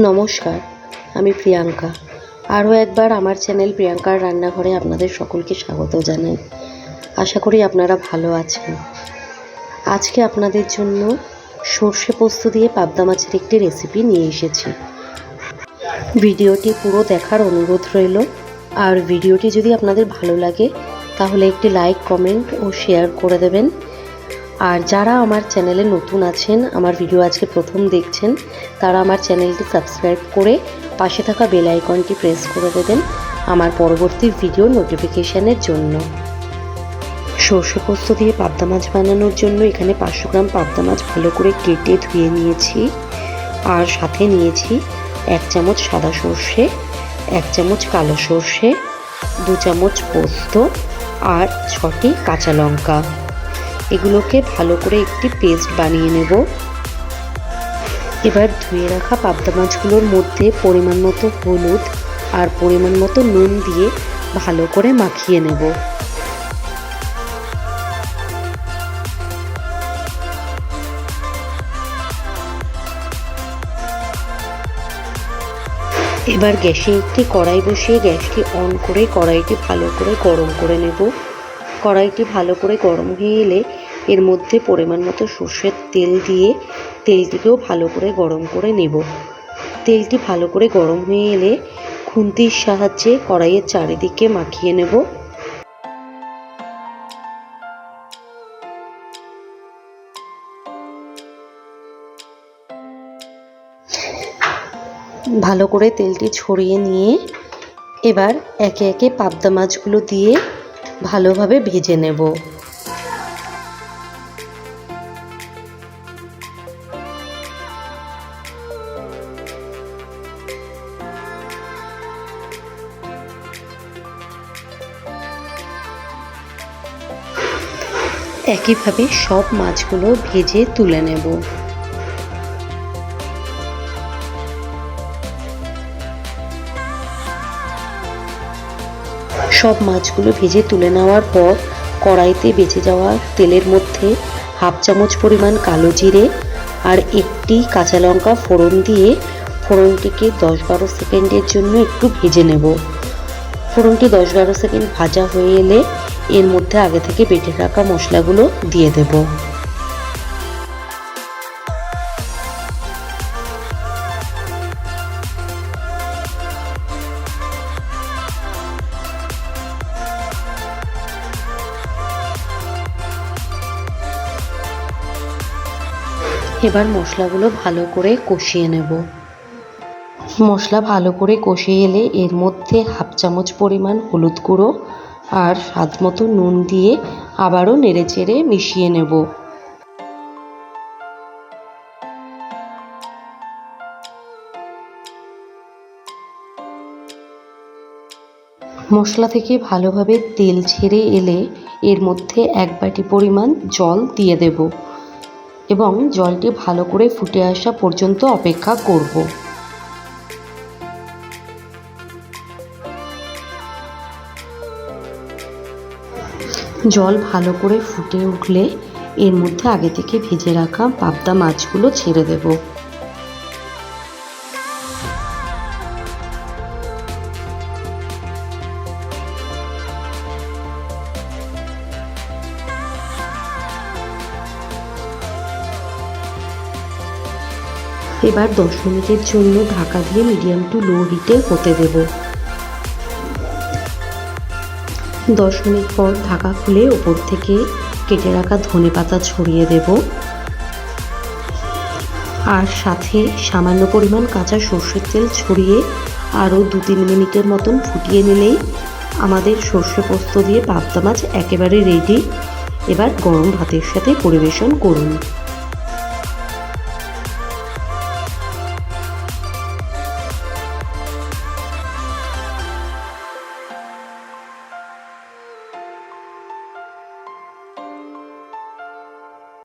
নমস্কার, আমি প্রিয়াঙ্কা। আরও একবার আমার চ্যানেল প্রিয়াঙ্কার রান্নাঘরে আপনাদের সকলকে স্বাগত জানাই। আশা করি আপনারা ভালো আছেন। আজকে আপনাদের জন্য সর্ষে পোস্ত দিয়ে পাবদা মাছের একটি রেসিপি নিয়ে এসেছি। ভিডিওটি পুরো দেখার অনুরোধ রইল। আর ভিডিওটি যদি আপনাদের ভালো লাগে তাহলে একটি লাইক, কমেন্ট ও শেয়ার করে দেবেন। আর যারা আমার চ্যানেলে নতুন আছেন, আমার ভিডিও আজকে প্রথম দেখছেন, তারা আমার চ্যানেলটি সাবস্ক্রাইব করে পাশে থাকা বেল আইকনটি প্রেস করে দেবেন আমার পরবর্তী ভিডিও নোটিফিকেশানের জন্য। সর্ষে পোস্ত দিয়ে পাবদা মাছ বানানোর জন্য এখানে 500 গ্রাম পাবদা মাছ ভালো করে কেটে ধুয়ে নিয়েছি। আর সাথে নিয়েছি 1 চামচ সাদা সর্ষে, 1 চামচ কালো সর্ষে, 2 চামচ পোস্ত আর 6টি কাঁচা লঙ্কা। এগুলোকে ভালো করে একটি পেস্ট বানিয়ে নেব। এবার ধুয়ে রাখা পাবদা মাছগুলোর মধ্যে পরিমাণ মতো হলুদ আর পরিমাণ মতো নুন দিয়ে ভালো করে মাখিয়ে নেব। এবার গ্যাসে একটি কড়াই বসিয়ে গ্যাসটি অন করে কড়াইটি ভালো করে গরম করে নেব। কড়াইটি ভালো করে গরম হয়ে এলে এর মধ্যে পরিমাণ মতো সর্ষের তেল দিয়ে তেলটিকেও ভালো করে গরম করে নেব। তেলটি ভালো করে গরম হয়ে এলে খুন্তির সাহায্যে কড়াইয়ের চারিদিকে মাখিয়ে নেব। ভালো করে তেলটি ছড়িয়ে নিয়ে এবার একে একে পাবদা মাছগুলো দিয়ে ভালোভাবে ভেজে নেব। একইভাবে সব মাছগুলো ভেজে তুলে নেব। সব মাছগুলো ভেজে তুলে নেওয়ার পর কড়াইতে বেঁচে যাওয়া তেলের মধ্যে 1/2 চামচ পরিমাণ কালো জিরে আর একটি কাঁচা লঙ্কা ফোড়ন দিয়ে ফোড়নটিকে 10-12 সেকেন্ডের জন্য একটু ভেজে নেব। ফোড়নটি 10-12 সেকেন্ড ভাজা হয়ে এলে এর মধ্যে আগে থেকে বেটে রাখা মশলাগুলো দিয়ে দেব। এবার মশলাগুলো ভালো করে কষিয়ে নেব। মশলা ভালো করে কষিয়ে এলে এর মধ্যে 1/2 চামচ পরিমাণ হলুদ গুঁড়ো আর স্বাদ মতো নুন দিয়ে আবারও নেড়েচেড়ে মিশিয়ে নেব। মশলা থেকে ভালোভাবে তেল ছেড়ে এলে এর মধ্যে 1 বাটি পরিমাণ জল দিয়ে দেব এবং জলটি ভালো করে ফুটে আসা পর্যন্ত অপেক্ষা করব। জল ভালো করে ফুটে উঠলে এর মধ্যে আগে থেকে ভেজে রাখা পাবদা মাছগুলো ছেড়ে দেব। এবার 10 মিনিটের জন্য ঢাকা দিয়ে মিডিয়াম টু লো হিটে হতে দেব। 10 মিনিট পর ঢাকা খুলে ওপর থেকে কেটে রাখা ধনেপাতা ছড়িয়ে দেব আর সাথে সামান্য পরিমাণ কাঁচা সর্ষের তেল ছড়িয়ে আরও 2-3 মিনিটের মতন ফুটিয়ে নিলেই আমাদের সর্ষে পোস্ত দিয়ে পাবদা মাছ একেবারে রেডি। এবার গরম ভাতের সাথে পরিবেশন করুন।